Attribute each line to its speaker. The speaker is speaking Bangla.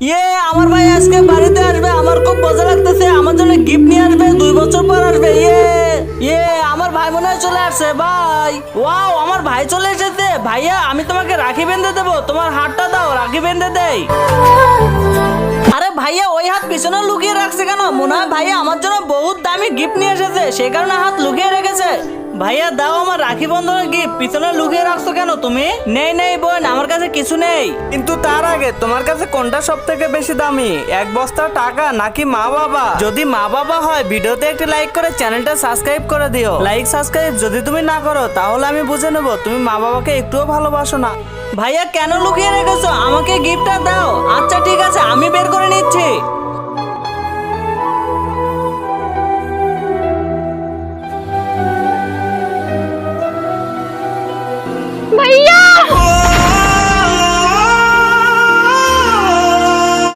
Speaker 1: ইয়ে, আমার ভাই আজকে বাড়িতে আসবে, আমার খুব মজা লাগতেছে। আমার জন্য গিফট নিয়ে আসবে, 2 বছর পর আসবে। ইয়ে ইয়ে, আমার ভাই মনে হয় চলে আসছে। ভাই, ওয়াও, আমার ভাই চলে এসেছে। ভাইয়া, আমি তোমাকে রাখি বেঁধে দেবো, তোমার হাতটা দাও, রাখি বেঁধে দেই। আরে ভাইয়া, ওই হাত পিছনে লুকিয়ে রাখছে কেন? মনে হয় ভাইয়া আমার জন্য বহুত দামি গিফট নিয়ে এসেছে, সেই কারণে হাত লুকিয়ে রেখেছে। ভাইয়া দাও আমার রাখি বন্ধনের গিফট, পিছনে লুকিয়ে রাখছো কেন তুমি? নেই নেই বোন, আমার কাছে কিছু নেই। কিন্তু তার আগে তোমার কাছে কোনটা সব থেকে বেশি দামি, 1 বস্তা টাকা নাকি মা বাবা? যদি মা বাবা হয়, ভিডিওতে একটি লাইক করে চ্যানেলটা সাবস্ক্রাইব করে দিও। লাইক সাবস্ক্রাইব যদি তুমি না করো, তাহলে আমি বুঝে নেবো তুমি মা বাবাকে একটুও ভালোবাসো না। ভাইয়া কেন লুকিয়ে রেখেছো? আমাকে গিফটটা দাও। আচ্ছা ঠিক আছে,